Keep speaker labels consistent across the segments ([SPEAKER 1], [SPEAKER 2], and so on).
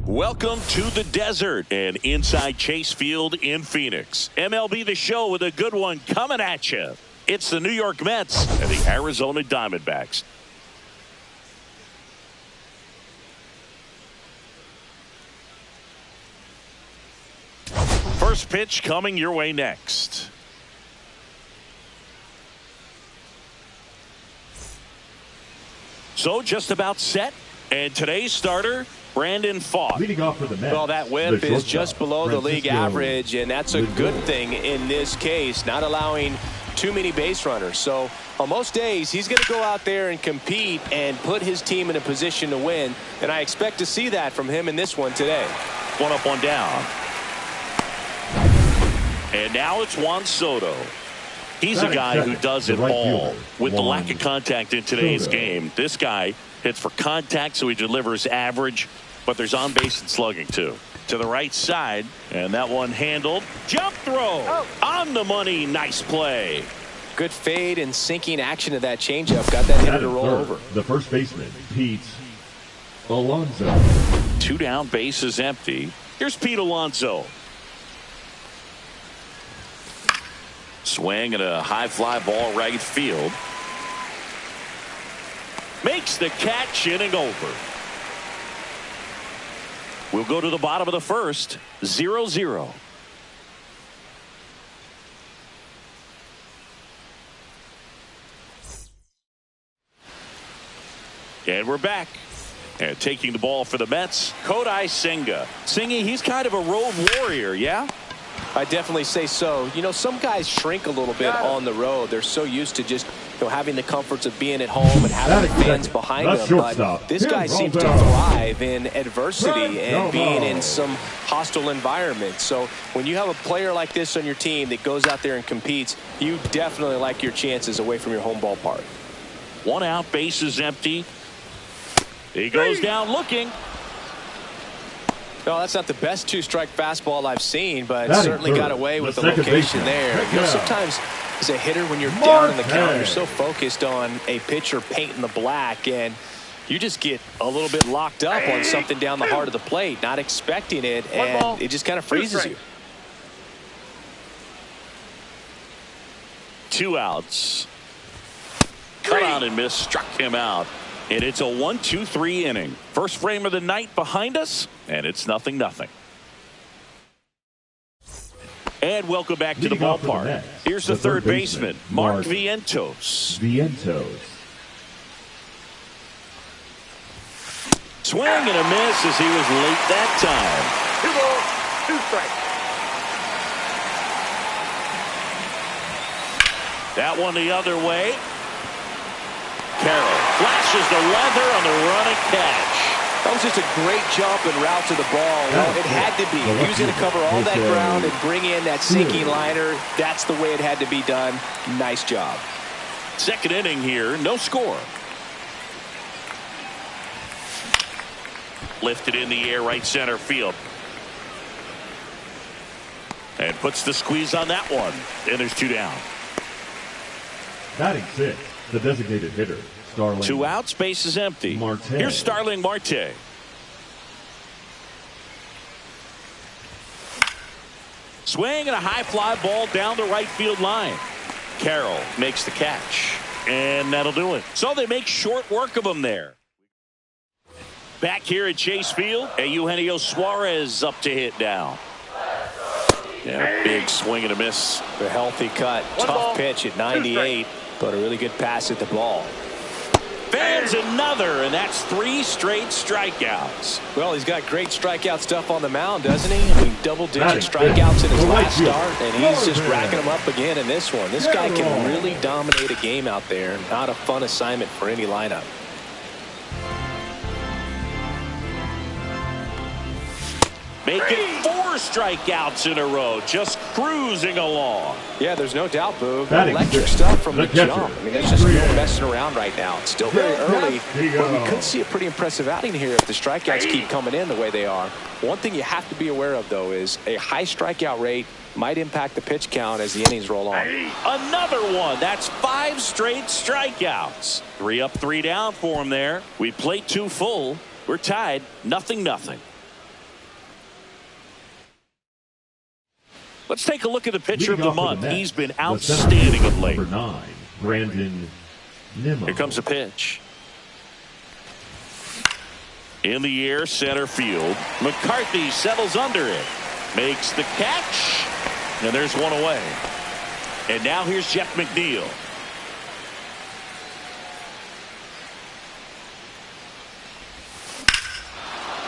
[SPEAKER 1] Welcome to the desert and inside Chase Field in Phoenix. MLB The Show with a good one coming at you. It's the New York Mets and the Arizona Diamondbacks. First pitch coming your way next. So just about set. And today's starter, Brandon Pfaadt.
[SPEAKER 2] Leading off for the Mets,
[SPEAKER 3] well, that whip is just below the league average, and that's a good thing in this case, not allowing too many base runners. So on most days, he's going to go out there and compete and put his team in a position to win, and I expect to see that from him in this one today.
[SPEAKER 1] One up, one down. And now it's Juan Soto. He's a guy who does it all. With the lack of contact in today's game, this guy hits for contact, so he delivers average, but there's on base and slugging too. To the right side, and that one handled. Jump throw on the money. Nice play.
[SPEAKER 3] Good fade and sinking action of that changeup. Got that hitter to roll over.
[SPEAKER 2] The first baseman, Pete Alonso.
[SPEAKER 1] 2 down, base is empty. Here's Pete Alonso. Swing and a high fly ball right field. Makes the catch, inning over. We'll go to the bottom of the first. 0-0. And we're back. And taking the ball for the Mets, Kodai Senga. Singy, he's kind of a road warrior, yeah?
[SPEAKER 3] I definitely say so. You know, some guys shrink a little bit on the road. They're so used to just having the comforts of being at home and having the fans behind them. But this guy seems to thrive in adversity and being in some hostile environments. So when you have a player like this on your team that goes out there and competes, you definitely like your chances away from your home ballpark.
[SPEAKER 1] 1 out, base is empty. He goes down looking.
[SPEAKER 3] No, that's not the best 2-strike fastball I've seen, but certainly got away with the location there. You know, sometimes as a hitter, when you're down in the count, you're so focused on a pitcher painting the black, and you just get a little bit locked up on something down the heart of the plate, not expecting it, and it just kind of freezes you.
[SPEAKER 1] 2 outs. Cut out and miss, struck him out. And it's a 1-2-3 inning. First frame of the night behind us, and it's 0-0. And welcome back to the ballpark. Here's the third baseman, Mark Vientos. Swing and a miss as he was late that time.
[SPEAKER 4] 2 balls, 2 strikes.
[SPEAKER 1] That one the other way. Carroll flashes the leather on the running catch.
[SPEAKER 3] That was just a great jump and route to the ball. Well, it had to be. He was going to cover all that ground and bring in that sinking liner. That's the way it had to be done. Nice job.
[SPEAKER 1] Second inning here, no score. Lifted in the air, right center field. And puts the squeeze on that one. And there's 2 down.
[SPEAKER 2] Batting 6. The designated hitter, Starling.
[SPEAKER 1] 2 outs, base is empty.
[SPEAKER 2] Marte.
[SPEAKER 1] Here's Starling Marte. Swing and a high fly ball down the right field line. Carroll makes the catch, and that'll do it. So they make short work of him there. Back here at Chase Field, Eugenio Suarez up to hit now. Yeah, big swing and a miss.
[SPEAKER 3] A healthy cut. Tough pitch at 98. But a really good pass at the ball.
[SPEAKER 1] Fans another, and that's 3 straight strikeouts.
[SPEAKER 3] Well, he's got great strikeout stuff on the mound, doesn't he? I mean, double-digit strikeouts in his last start, and he's just racking them up again in this one. This guy can really dominate a game out there. Not a fun assignment for any lineup.
[SPEAKER 1] Making 4 strikeouts in a row, just cruising along.
[SPEAKER 3] Yeah, there's no doubt, Boog. Electric stuff from the jump. I mean, that's just no messing around right now. It's still very early, but we could see a pretty impressive outing here if the strikeouts keep coming in the way they are. One thing you have to be aware of, though, is a high strikeout rate might impact the pitch count as the innings roll on.
[SPEAKER 1] Another one. That's 5 straight strikeouts. 3 up, 3 down for him there. We played 2 full. We're tied, 0-0. Let's take a look at the pitcher of
[SPEAKER 2] Leading
[SPEAKER 1] the
[SPEAKER 2] off
[SPEAKER 1] month.
[SPEAKER 2] the Mets,
[SPEAKER 1] He's been
[SPEAKER 2] the
[SPEAKER 1] outstanding of late.
[SPEAKER 2] Number 9, Brandon Nimmo.
[SPEAKER 1] Here comes a pitch. In the air, center field. McCarthy settles under it. Makes the catch. And there's one away. And now here's Jeff McNeil.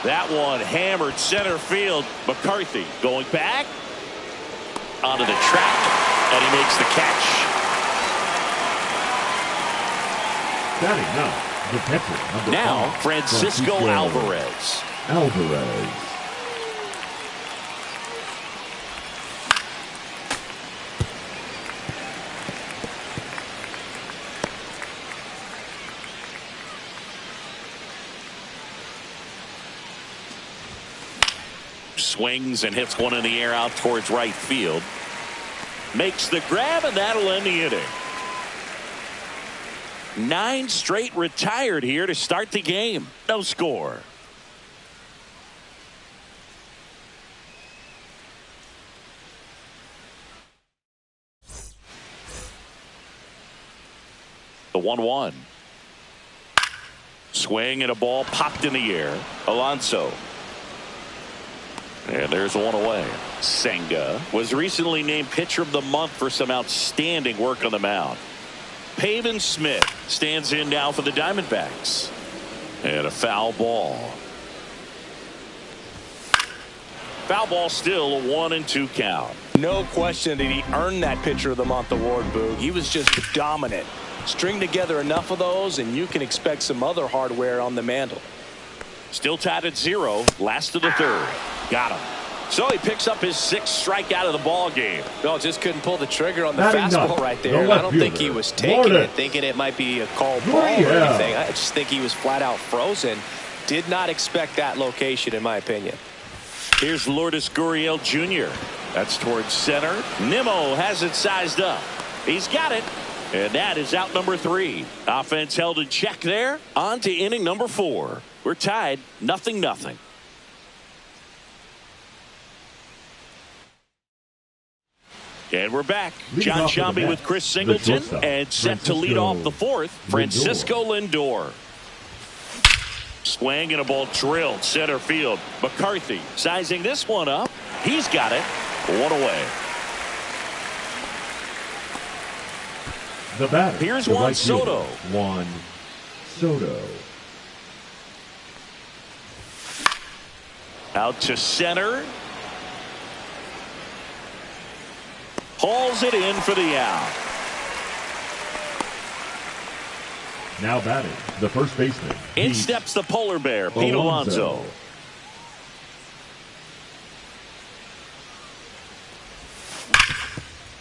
[SPEAKER 1] That one hammered center field. McCarthy going back onto the track, and he makes the catch.
[SPEAKER 2] Batting now, the catcher, number
[SPEAKER 1] Now
[SPEAKER 2] 5,
[SPEAKER 1] Francisco Alvarez. Swings and hits one in the air out towards right field. Makes the grab, and that'll end the inning. 9 straight retired here to start the game. No score. The 1-1. Swing and a ball popped in the air. Alonso. And there's one away. Senga was recently named pitcher of the month for some outstanding work on the mound. Pavin Smith stands in now for the Diamondbacks. And a foul ball. Foul ball, still a 1-2 count.
[SPEAKER 3] No question that he earned that pitcher of the month award, Boog. He was just dominant. String together enough of those and you can expect some other hardware on the mantle.
[SPEAKER 1] Still tied at 0. Last of the third. Got him. So he picks up his 6th strikeout of the ball game.
[SPEAKER 3] No, just couldn't pull the trigger on the
[SPEAKER 2] Batting
[SPEAKER 3] fastball
[SPEAKER 2] ninth,
[SPEAKER 3] right
[SPEAKER 2] the
[SPEAKER 3] there.
[SPEAKER 2] left
[SPEAKER 3] I don't think he
[SPEAKER 2] fielder,
[SPEAKER 3] was taking
[SPEAKER 2] Martin.
[SPEAKER 3] it, thinking it might be a called ball or anything. I just think he was flat out frozen. Did not expect that location, in my opinion.
[SPEAKER 1] Here's Lourdes Gurriel Jr. That's towards center. Nimmo has it sized up. He's got it. And that is out number 3. Offense held in check there. On to inning number 4. We're tied 0-0. And we're back. John Shambi with Chris Singleton, and set to lead off the 4th, Francisco Lindor. Swing and a ball drilled center field. McCarthy sizing this one up. He's got it. One away.
[SPEAKER 2] The batter.
[SPEAKER 1] Here's
[SPEAKER 2] the
[SPEAKER 1] Juan
[SPEAKER 2] right fielder,
[SPEAKER 1] Soto.
[SPEAKER 2] Juan Soto.
[SPEAKER 1] Out to center. Hauls it in for the out.
[SPEAKER 2] Now batting, the first baseman.
[SPEAKER 1] In steps the polar bear, Pete Alonso.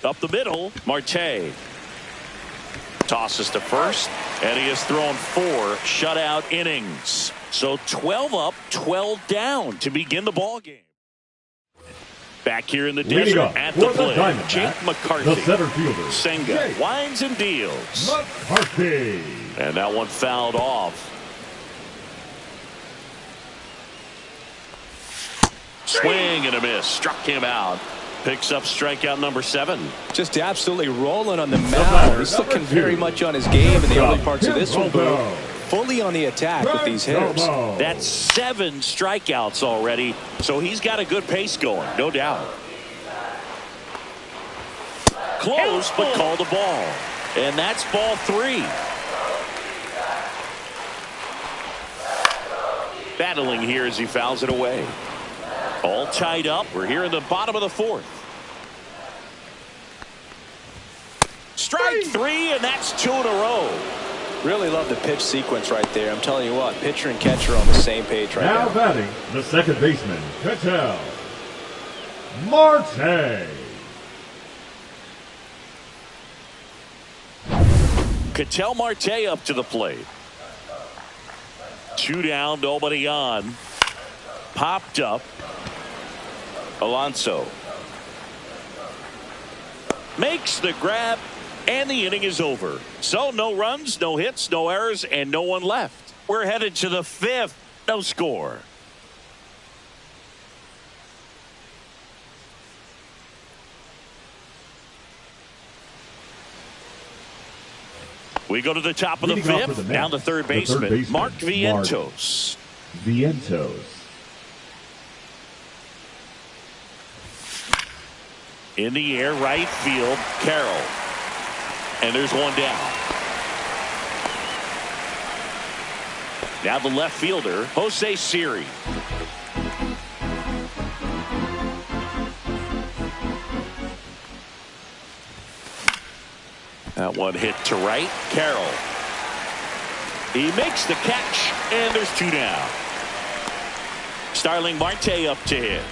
[SPEAKER 1] Up the middle, Marte. Tosses to first, and he has thrown 4 shutout innings. So 12 up, 12 down to begin the ball game. Back here in the desert at the plate, Jake McCarthy.
[SPEAKER 2] The center fielder.
[SPEAKER 1] Senga winds and deals.
[SPEAKER 2] McCarthy.
[SPEAKER 1] And that one fouled off. Swing and a miss. Struck him out. Picks up strikeout number 7.
[SPEAKER 3] Just absolutely rolling on the mound. He's looking very much on his game in the early parts of this one, Boo. Fully on the attack with these hitters.
[SPEAKER 1] That's 7 strikeouts already, so he's got a good pace going, no doubt. Close, but called the ball. And that's ball 3. Battling here as he fouls it away. All tied up. We're here in the bottom of the 4th. Strike 3, and that's 2 in a row.
[SPEAKER 3] Really love the pitch sequence right there. I'm telling you what, pitcher and catcher are on the same page right now.
[SPEAKER 2] Now batting, the second baseman, Ketel Marte.
[SPEAKER 1] Ketel Marte up to the plate. 2 down, nobody on. Popped up. Alonso makes the grab, and the inning is over. So no runs, no hits, no errors, and no one left. We're headed to the 5th. No score. We go to the top of the fifth. Down to third baseman, Mark Vientos. In the air, right field, Carroll. And there's one down. Now the left fielder, Jose Siri. That one hit to right, Carroll. He makes the catch, and there's two down. Starling Marte up to hit.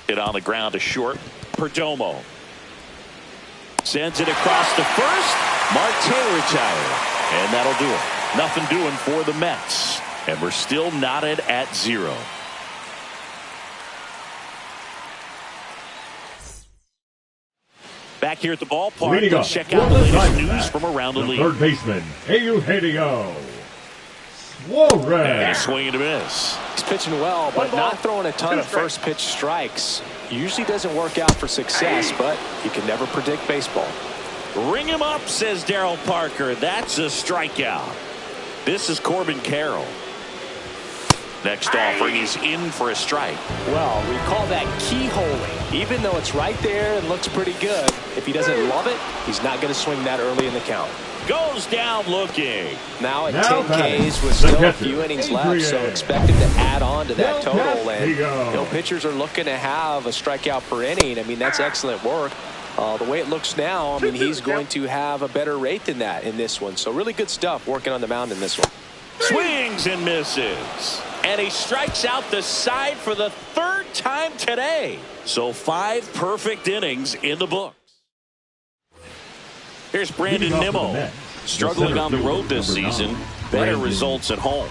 [SPEAKER 1] Hit on the ground to short. Perdomo sends it across to first. Marte retired, and that'll do it. Nothing doing for the Mets, and we're still knotted at 0. Back here at the ballpark, let's check out the latest news from around the league.
[SPEAKER 2] Third baseman, Eugenio Suarez.
[SPEAKER 1] And a swing and a miss.
[SPEAKER 3] He's pitching well, but not throwing a ton of first pitch strikes. Usually doesn't work out for success, but you can never predict baseball.
[SPEAKER 1] Ring him up, says Darryl Parker. That's a strikeout. This is Corbin Carroll. Next offering, he's in for a strike.
[SPEAKER 3] Well, we call that keyholing. Even though it's right there and looks pretty good, if he doesn't love it, he's not going to swing that early in the count.
[SPEAKER 1] Goes down looking.
[SPEAKER 3] Now at 10 Ks with still a few innings left, so expect him to add on to that total. And pitchers are looking to have a strikeout per inning. I mean, that's excellent work. The way it looks now, I mean, he's going to have a better rate than that in this one. So really good stuff working on the mound in this one.
[SPEAKER 1] Swings and misses. And he strikes out the side for the third time today. So 5 perfect innings in the books. Here's Brandon Nimmo. Struggling on the road this season. Better results at home.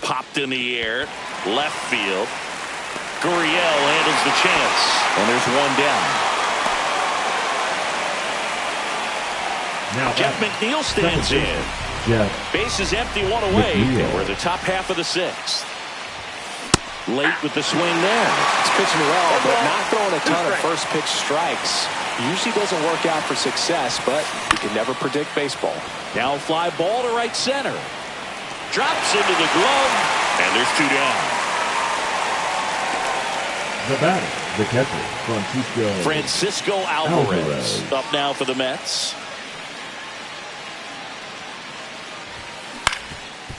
[SPEAKER 1] Popped in the air. Left field. Gurriel handles the chance. And there's one down.
[SPEAKER 2] Now
[SPEAKER 1] Jeff McNeil stands in. Base is empty, one away. And we're the top half of the 6th. Late with the swing there.
[SPEAKER 3] He's pitching well, but not throwing a ton of first pitch strikes. Usually doesn't work out for success, but you can never predict baseball.
[SPEAKER 1] Now fly ball to right center. Drops into the glove, and there's 2 down.
[SPEAKER 2] The batter, the catcher,
[SPEAKER 1] Francisco Alvarez. Up now for the Mets.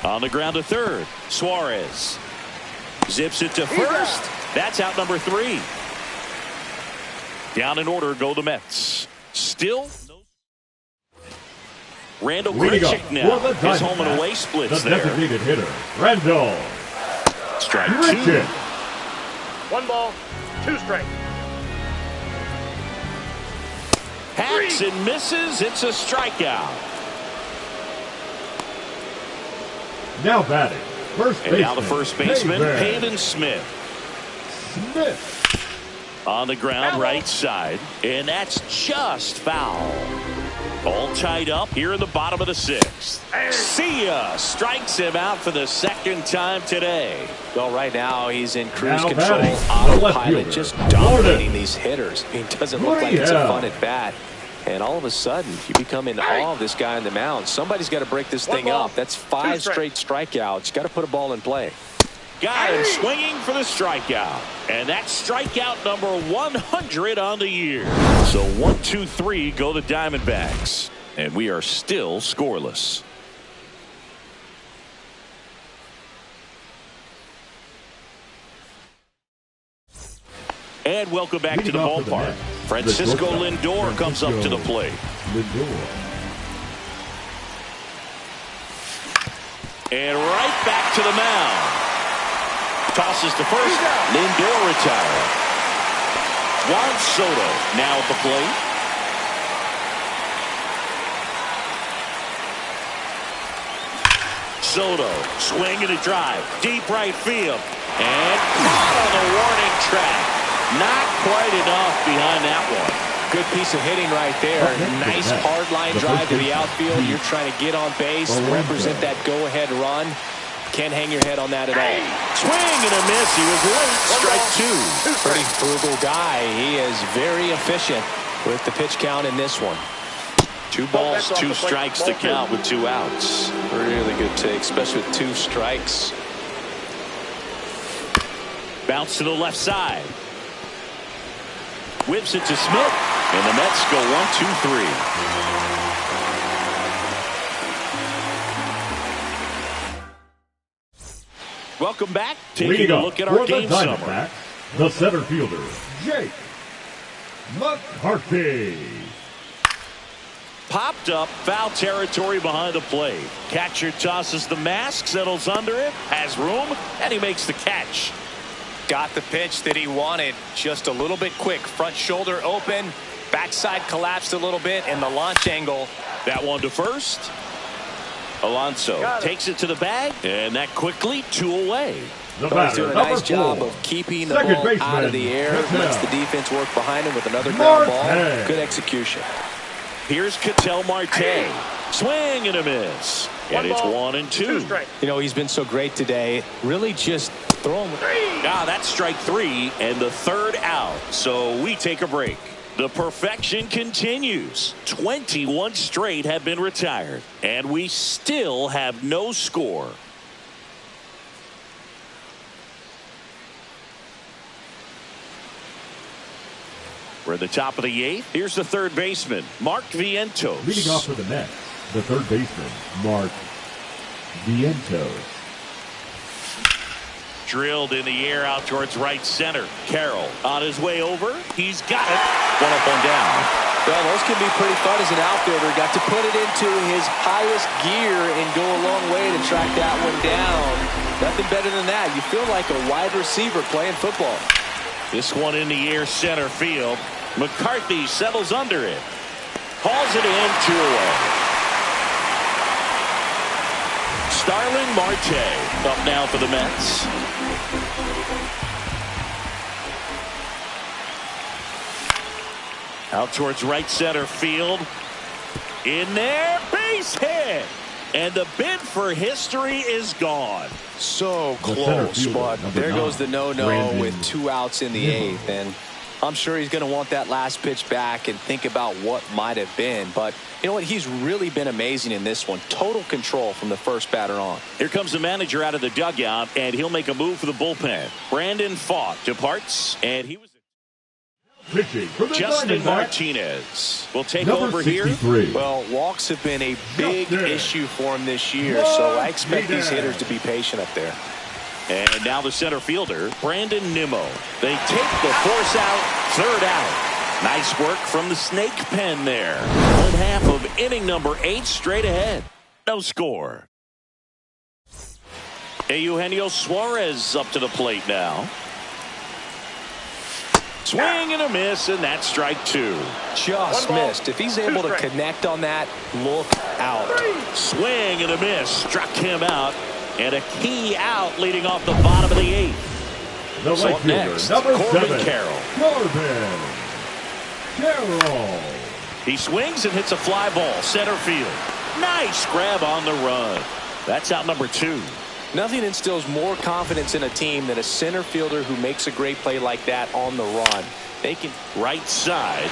[SPEAKER 1] On the ground to third, Suarez. Zips it to first. That's out number 3. Down in order go the Mets. Still no. Randall Grichuk now. His home and away splits there.
[SPEAKER 2] Designated hitter, Randall.
[SPEAKER 1] Strike 2.
[SPEAKER 4] 1 ball, 2 strikes.
[SPEAKER 1] Hacks and misses. It's a strikeout.
[SPEAKER 2] Now batting, first baseman.
[SPEAKER 1] And now the first baseman, Pavin Smith. On the ground, right side. And that's just foul. All tied up here in the bottom of the 6th. See ya. Strikes him out for the 2nd time today.
[SPEAKER 3] Well, right now he's in cruise control, autopilot, just dominating these hitters. It doesn't look like it's a fun at bat. And all of a sudden, you become in awe of this guy on the mound. Somebody's got to break this thing up. That's 5 straight strikeouts. Got to put a ball in play.
[SPEAKER 1] Got him swinging for the strikeout. And that's strikeout number 100 on the year. So 1, 2, 3 go the Diamondbacks. And we are still scoreless. And welcome back to the ballpark. Francisco Lindor comes up to the plate. And right back to the mound. Tosses to first. Lindor retired. Juan Soto now at the plate. Soto swinging a drive. Deep right field. And caught on the warning track. Not quite enough behind that one.
[SPEAKER 3] Good piece of hitting right there. Nice hard line drive to the outfield. You're trying to get on base, represent that go-ahead run. Can't hang your head on that at all.
[SPEAKER 1] Swing and a miss. He was late. Strike two.
[SPEAKER 3] Pretty frugal guy. He is very efficient with the pitch count in this one.
[SPEAKER 1] 2 balls, 2 strikes to count with 2 outs.
[SPEAKER 3] Really good take, especially with 2 strikes.
[SPEAKER 1] Bounce to the left side. Whips it to Smith. And the Mets go 1-2-3. Welcome back. Taking a look at our game summary.
[SPEAKER 2] The center fielder, Jake McCarthy.
[SPEAKER 1] Popped up, foul territory behind the plate. Catcher tosses the mask, settles under it, has room, and he makes the catch.
[SPEAKER 3] Got the pitch that he wanted, just a little bit quick. Front shoulder open, backside collapsed a little bit, and the launch angle.
[SPEAKER 1] That one to first. Alonso takes it to the bag, and that quickly 2 away.
[SPEAKER 3] He's doing a nice job of keeping the ball out of the air. Lets the defense work behind him with another ground ball. Good execution.
[SPEAKER 1] Here's Ketel Marte. Swing and a miss. And it's 1-2.
[SPEAKER 3] You know, he's been so great today. Really just throw him.
[SPEAKER 1] That's strike 3 and the 3rd out. So we take a break. The perfection continues. 21 straight have been retired. And we still have no score. We're at the top of the 8th. Here's the 3rd baseman, Mark Vientos.
[SPEAKER 2] Leading off for the Mets, the 3rd baseman, Mark Vientos.
[SPEAKER 1] Drilled in the air out towards right center. Carroll on his way over. He's got it. 1 up, 1 down.
[SPEAKER 3] Well, those can be pretty fun as an outfielder. Got to put it into his highest gear and go a long way to track that one down. Nothing better than that. You feel like a wide receiver playing football.
[SPEAKER 1] This one in the air center field. McCarthy settles under it. Hauls it in, 2 away. Starling Marte up now for the Mets. Out towards right center field. In there, base hit. And the bid for history is gone.
[SPEAKER 3] So close, but there goes the no-no with 2 outs in the 8th. And I'm sure he's going to want that last pitch back and think about what might have been. But you know what? He's really been amazing in this one. Total control from the first batter on.
[SPEAKER 1] Here comes the manager out of the dugout, and he'll make a move for the bullpen. Brandon Pfaadt departs, and he was... Justin Martinez will take over here.
[SPEAKER 3] Well, walks have been a big issue for him this year, so I expect these hitters to be patient up there.
[SPEAKER 1] And now the center fielder, Brandon Nimmo. They take the force out, 3rd out. Nice work from the snake pen there. 1/2 of inning number 8 straight ahead. No score. Eugenio Suarez up to the plate now. Swing and a miss, and that's strike 2.
[SPEAKER 3] Just missed. If he's able to connect on that, look out.
[SPEAKER 1] Swing and a miss. Struck him out. And a key out leading off the bottom of the 8th.
[SPEAKER 2] The
[SPEAKER 1] so
[SPEAKER 2] right
[SPEAKER 1] up
[SPEAKER 2] fielder,
[SPEAKER 1] next,
[SPEAKER 2] number
[SPEAKER 1] Corbin
[SPEAKER 2] 7,
[SPEAKER 1] Carroll.
[SPEAKER 2] Corbin Carroll.
[SPEAKER 1] He swings and hits a fly ball. Center field. Nice grab on the run. That's out number 2.
[SPEAKER 3] Nothing instills more confidence in a team than a center fielder who makes a great play like that on the run. They can...
[SPEAKER 1] Right side.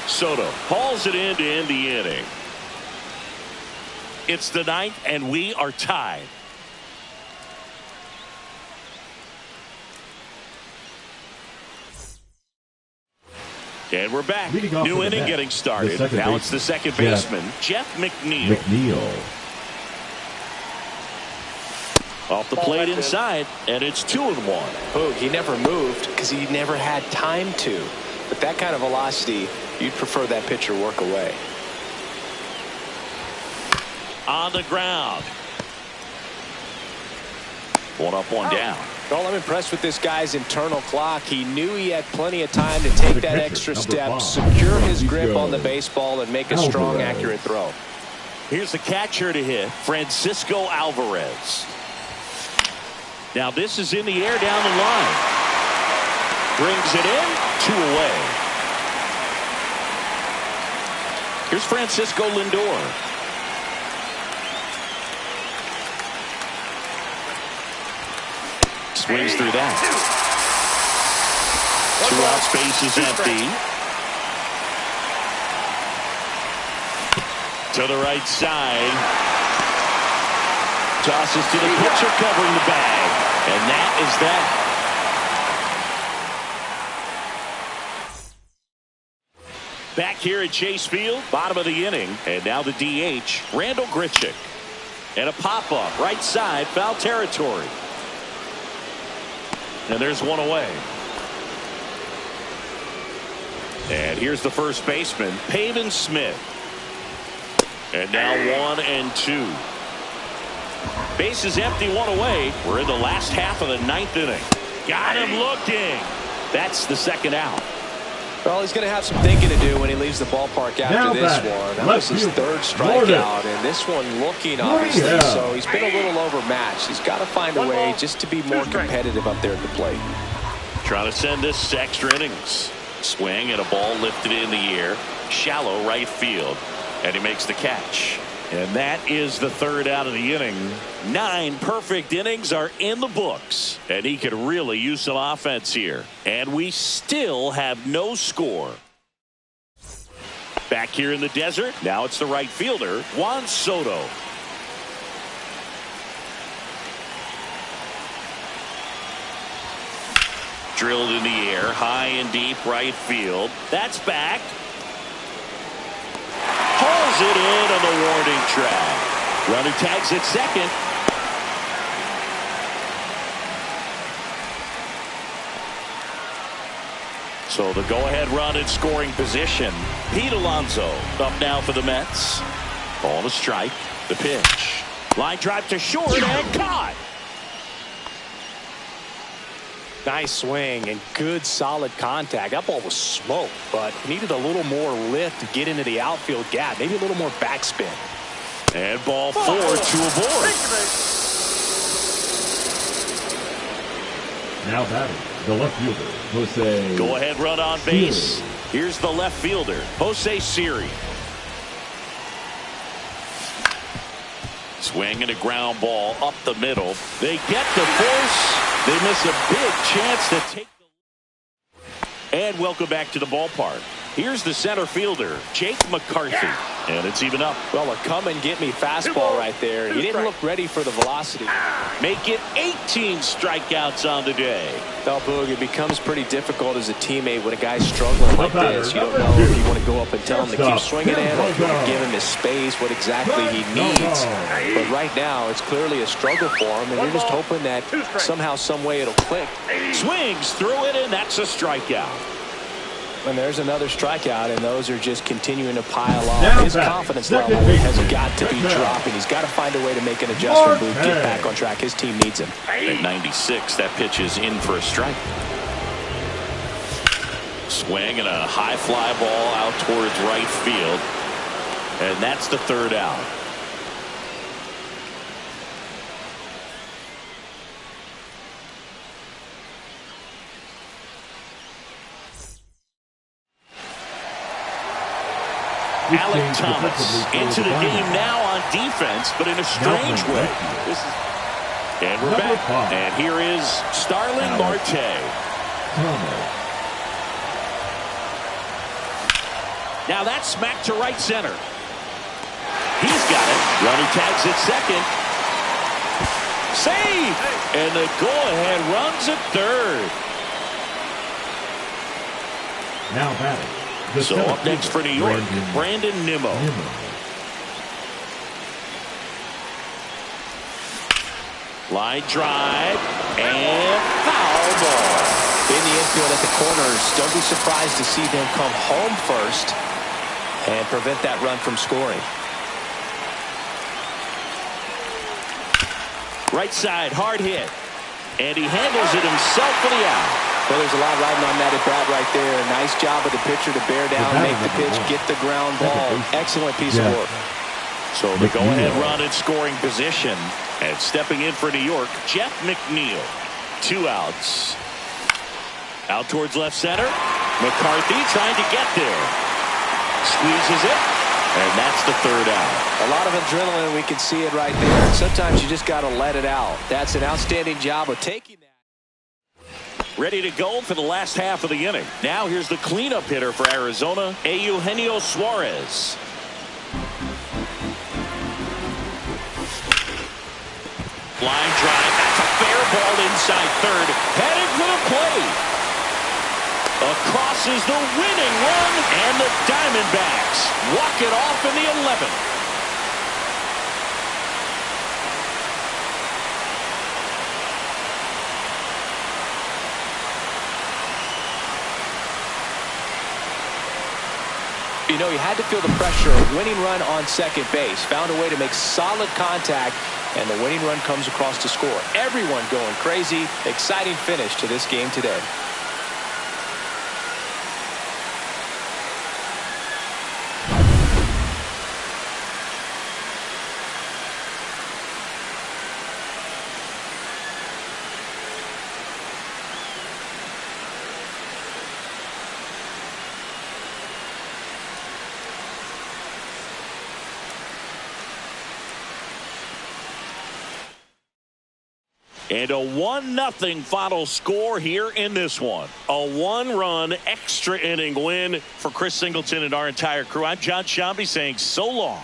[SPEAKER 1] Soto hauls it in to end the inning. It's the 9th, and we are tied. And we're back. New inning getting started. Now it's the second baseman, Jeff McNeil. Off the plate inside, and it's 2-1.
[SPEAKER 3] Oh, he never moved because he never had time to. But that kind of velocity, you'd prefer that pitcher work away.
[SPEAKER 1] On the ground. 1 up, 1 down.
[SPEAKER 3] Well, I'm impressed with this guy's internal clock. He knew he had plenty of time to take that extra step, secure his grip on the baseball, and make a strong, accurate throw.
[SPEAKER 1] Here's the catcher to hit, Francisco Alvarez. Now this is in the air down the line. Brings it in, 2 away. Here's Francisco Lindor. swings through that. 2 out, space is empty. To the right side. Tosses to the pitcher covering the bag. And that is that. Back here at Chase Field, bottom of the inning. And now the DH, Randall Grichuk. And a pop-up, right side, foul territory. And there's one away. And here's the first baseman, Pavin Smith. And now 1 and 2. Base is empty, 1 away. We're in the last half of the 9th inning. Got him looking. That's the second out.
[SPEAKER 3] Well, he's going to have some thinking to do when he leaves the ballpark after this one. That was his 3rd strikeout, and this one looking, obviously, so he's been a little overmatched. He's got to find a way just to be more competitive up there at the plate.
[SPEAKER 1] Trying to send this to extra innings. Swing and a ball lifted in the air. Shallow right field. And he makes the catch. And that is the 3rd out of the inning. 9 perfect innings are in the books. And he could really use some offense here. And we still have no score. Back here in the desert, now it's the right fielder, Juan Soto. Drilled in the air, high and deep right field. That's back. Hauls it in on the warning track. Runner tags at second. So the go-ahead run in scoring position. Pete Alonso up now for the Mets. Ball to strike. The pitch. Line drive to short and caught.
[SPEAKER 3] Nice swing and good solid contact. That ball was smoked, but needed a little more lift to get into the outfield gap. Maybe a little more backspin.
[SPEAKER 1] And ball 4 to a board.
[SPEAKER 2] Now batting, the left fielder, Jose.
[SPEAKER 1] Go ahead run on base. Here's the left fielder, Jose Siri. Swing and a ground ball up the middle. They get the force. They miss a big chance to take the lead. And welcome back to the ballpark. Here's the center fielder, Jake McCarthy. And it's even up.
[SPEAKER 3] Well, a come-and-get-me fastball right there. He didn't look ready for the velocity.
[SPEAKER 1] Make it 18 strikeouts on the day.
[SPEAKER 3] Well, Boog, it becomes pretty difficult as a teammate when a guy's struggling like this. You don't know if you want to go up and tell him to keep swinging in, or give him his space, what exactly he needs. But right now, it's clearly a struggle for him, and you're just hoping that somehow, some way it'll click.
[SPEAKER 1] Swings through it, and that's a strikeout.
[SPEAKER 3] And there's another strikeout, and those are just continuing to pile on. His confidence level has got to be dropping. He's got to find a way to make an adjustment, Booth, get back on track. His team needs him.
[SPEAKER 1] At 96, that pitch is in for a strike. Swing and a high fly ball out towards right field. And that's the 3rd out. Alec Thomas into the game now on defense, but in a strange way. And we're back. And here is Starling Marte. Now that's smacked to right center. He's got it. Runner tags at second. Save! And the go-ahead runs at 3rd.
[SPEAKER 2] Now batting.
[SPEAKER 1] So up next for New York, Brandon Nimmo. Line drive and foul ball.
[SPEAKER 3] In the infield at the corners, don't be surprised to see them come home first and prevent that run from scoring.
[SPEAKER 1] Right side, hard hit. And he handles it himself for the out.
[SPEAKER 3] Well, there's a lot riding on that at bat right there. Nice job of the pitcher to bear down, make the pitch, get the ground ball. Excellent piece of work.
[SPEAKER 1] So the go-ahead run in scoring position. And stepping in for New York, Jeff McNeil. 2 outs. Out towards left center. McCarthy trying to get there. Squeezes it. And that's the 3rd out.
[SPEAKER 3] A lot of adrenaline. We can see it right there. Sometimes you just got to let it out. That's an outstanding job of taking that.
[SPEAKER 1] ready to go for the last half of the inning. Now here's the cleanup hitter for Arizona, Eugenio Suarez. Line drive. That's a fair ball inside third. Headed for the plate. Across is the winning run, and the Diamondbacks walk it off in the 11th.
[SPEAKER 3] You know, he had to feel the pressure. A winning run on second base. Found a way to make solid contact, and the winning run comes across to score. Everyone going crazy. Exciting finish to this game today.
[SPEAKER 1] And a 1-0 final score here in this one. A 1-run extra inning win for Chris Singleton and our entire crew. I'm John Shambi saying so long.